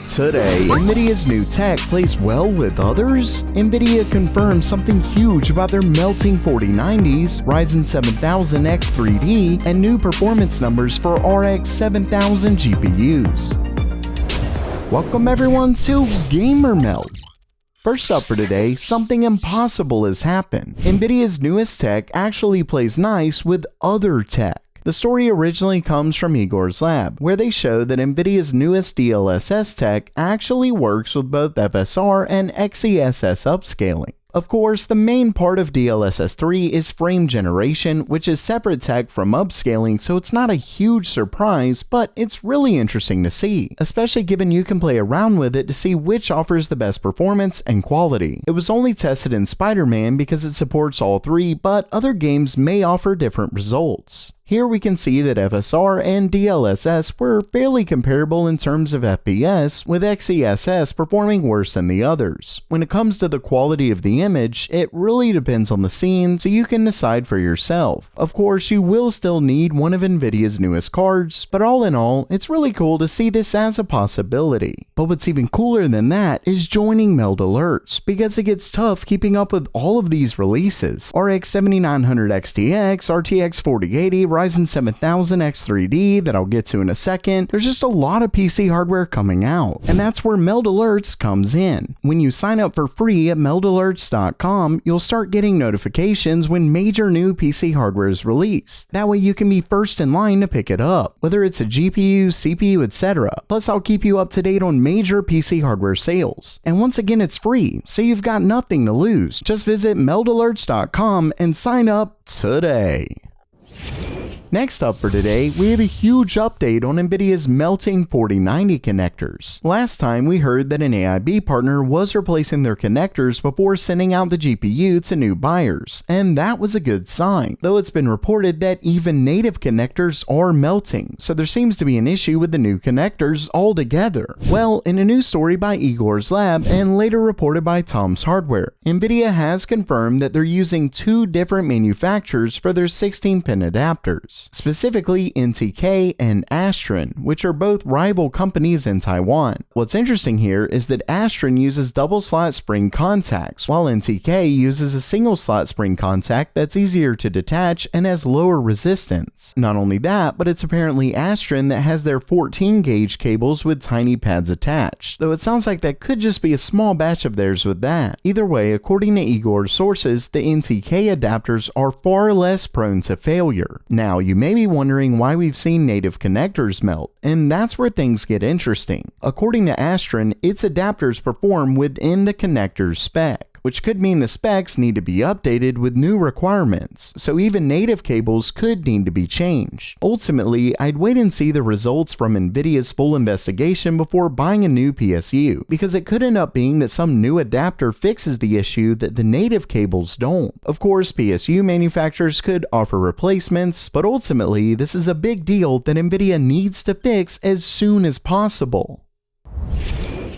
Today, Nvidia's new tech plays well with others? Nvidia confirms something huge about their melting 4090s, Ryzen 7000 X3D, and new performance numbers for RX 7000 GPUs. Welcome everyone to Gamer Meld. First up for today, something impossible has happened. Nvidia's newest tech actually plays nice with other tech. The story originally comes from Igor's lab, where they show that Nvidia's newest DLSS tech actually works with both FSR and XeSS upscaling. Of course, the main part of DLSS 3 is frame generation, which is separate tech from upscaling, so it's not a huge surprise, but it's really interesting to see, especially given you can play around with it to see which offers the best performance and quality. It was only tested in Spider-Man because it supports all three, but other games may offer different results. Here we can see that FSR and DLSS were fairly comparable in terms of FPS, with XeSS performing worse than the others. When it comes to the quality of the image, it really depends on the scene, so you can decide for yourself. Of course, you will still need one of Nvidia's newest cards, but all in all, it's really cool to see this as a possibility. But what's even cooler than that is joining Meld Alerts, because it gets tough keeping up with all of these releases. RX 7900 XTX, RTX 4080, Ryzen 7000 X3D that I'll get to in a second. There's just a lot of PC hardware coming out, and that's where Meld Alerts comes in. When you sign up for free at meldalerts.com, you'll start getting notifications when major new PC hardware is released. That way you can be first in line to pick it up, whether it's a GPU, CPU, etc. Plus I'll keep you up to date on major PC hardware sales. And once again, it's free, so you've got nothing to lose. Just visit meldalerts.com and sign up today. Next up for today, we have a huge update on Nvidia's melting 4090 connectors. Last time we heard that an AIB partner was replacing their connectors before sending out the GPU to new buyers, and that was a good sign, though it's been reported that even native connectors are melting, so there seems to be an issue with the new connectors altogether. Well, in a new story by Igor's lab and later reported by Tom's Hardware, Nvidia has confirmed that they're using two different manufacturers for their 16-pin adapters. Specifically NTK and Astron, which are both rival companies in Taiwan. What's interesting here is that Astron uses double slot spring contacts, while NTK uses a single slot spring contact that's easier to detach and has lower resistance. Not only that, but it's apparently Astron that has their 14 gauge cables with tiny pads attached, though it sounds like that could just be a small batch of theirs with that. Either way, according to Igor's sources, the NTK adapters are far less prone to failure. Now, you may be wondering why we've seen native connectors melt, and that's where things get interesting. According to Astron, its adapters perform within the connector's spec, which could mean the specs need to be updated with new requirements, so even native cables could need to be changed. Ultimately, I'd wait and see the results from Nvidia's full investigation before buying a new PSU, because it could end up being that some new adapter fixes the issue that the native cables don't. Of course, PSU manufacturers could offer replacements, but ultimately, this is a big deal that Nvidia needs to fix as soon as possible.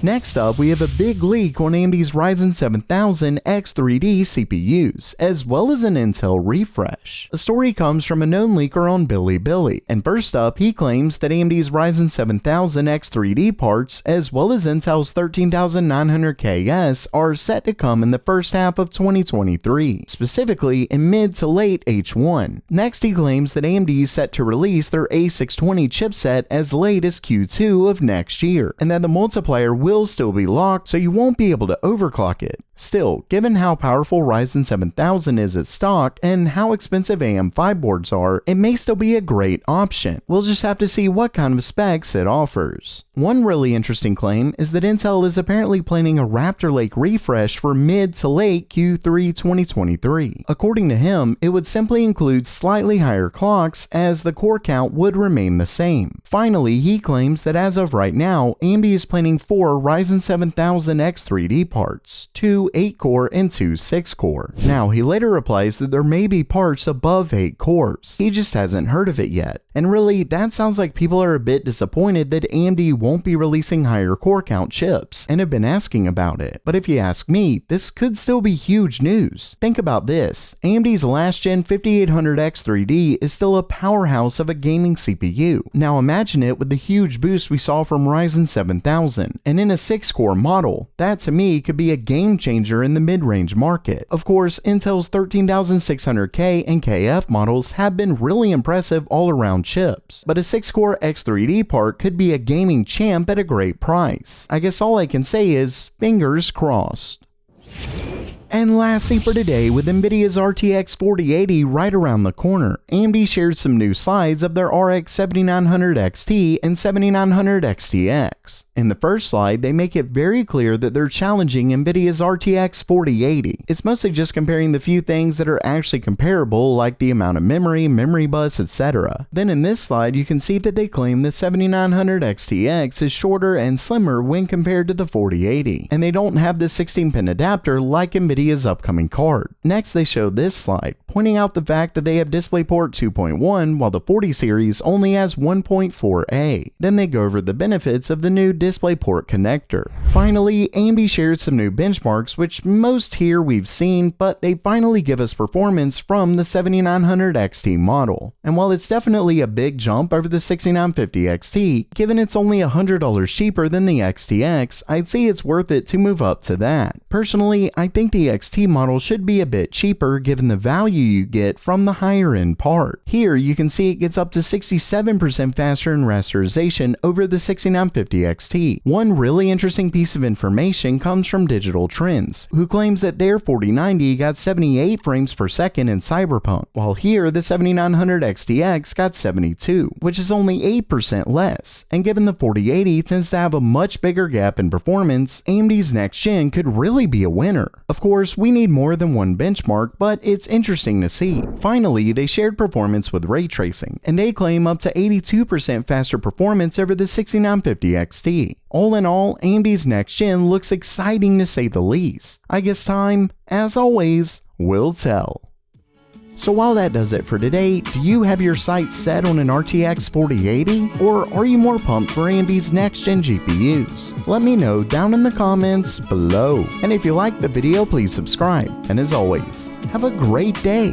Next up, we have a big leak on AMD's Ryzen 7000 X3D CPUs, as well as an Intel refresh. The story comes from a known leaker on Bilibili, and first up, he claims that AMD's Ryzen 7000 X3D parts, as well as Intel's 13900KS, are set to come in the first half of 2023, specifically in mid to late H1. Next, he claims that AMD is set to release their A620 chipset as late as Q2 of next year, and that the multiplier will still be locked, so you won't be able to overclock it. Still, given how powerful Ryzen 7000 is at stock and how expensive AM5 boards are, it may still be a great option. We'll just have to see what kind of specs it offers. One really interesting claim is that Intel is apparently planning a Raptor Lake refresh for mid to late Q3 2023. According to him, it would simply include slightly higher clocks, as the core count would remain the same. Finally, he claims that as of right now, AMD is planning 4 Ryzen 7000 X3D parts, 2 2 8-core and 2 6-core. Now, he later replies that there may be parts above 8 cores. He just hasn't heard of it yet. And really, that sounds like people are a bit disappointed that AMD won't be releasing higher core count chips and have been asking about it. But if you ask me, this could still be huge news. Think about this. AMD's last gen 5800X3D is still a powerhouse of a gaming CPU. Now imagine it with the huge boost we saw from Ryzen 7000, and in a 6-core model. That to me could be a game changer in the mid-range market. Of course, Intel's 13600K and KF models have been really impressive all-around chips, but a 6-core X3D part could be a gaming champ at a great price. I guess all I can say is fingers crossed. And lastly for today, with Nvidia's RTX 4080 right around the corner, AMD shared some new slides of their RX 7900 XT and 7900 XTX. In the first slide, they make it very clear that they're challenging Nvidia's RTX 4080. It's mostly just comparing the few things that are actually comparable, like the amount of memory bus, etc. Then in this slide, you can see that they claim the 7900 XTX is shorter and slimmer when compared to the 4080, and they don't have the 16-pin adapter like Nvidia's upcoming card. Next, they show this slide, pointing out the fact that they have DisplayPort 2.1 while the 40 series only has 1.4a. Then they go over the benefits of the new DisplayPort connector. Finally, AMD shared some new benchmarks, which most here we've seen, but they finally give us performance from the 7900 XT model. And while it's definitely a big jump over the 6950 XT, given it's only $100 cheaper than the XTX, I'd say it's worth it to move up to that. Personally, I think the XT model should be a bit cheaper given the value you get from the higher end part. Here you can see it gets up to 67% faster in rasterization over the 6950 XT. One really interesting piece of information comes from Digital Trends, who claims that their 4090 got 78 frames per second in Cyberpunk, while here the 7900 XTX got 72, which is only 8% less. And given the 4080 tends to have a much bigger gap in performance, AMD's next gen could really be a winner. Of course, we need more than one benchmark, but it's interesting to see. Finally, they shared performance with ray tracing, and they claim up to 82% faster performance over the 6950 XT. All in all, AMD's next gen looks exciting to say the least. I guess time, as always, will tell. So while that does it for today, do you have your sights set on an RTX 4080? Or are you more pumped for AMD's next-gen GPUs? Let me know down in the comments below. And if you liked the video, please subscribe. And as always, have a great day.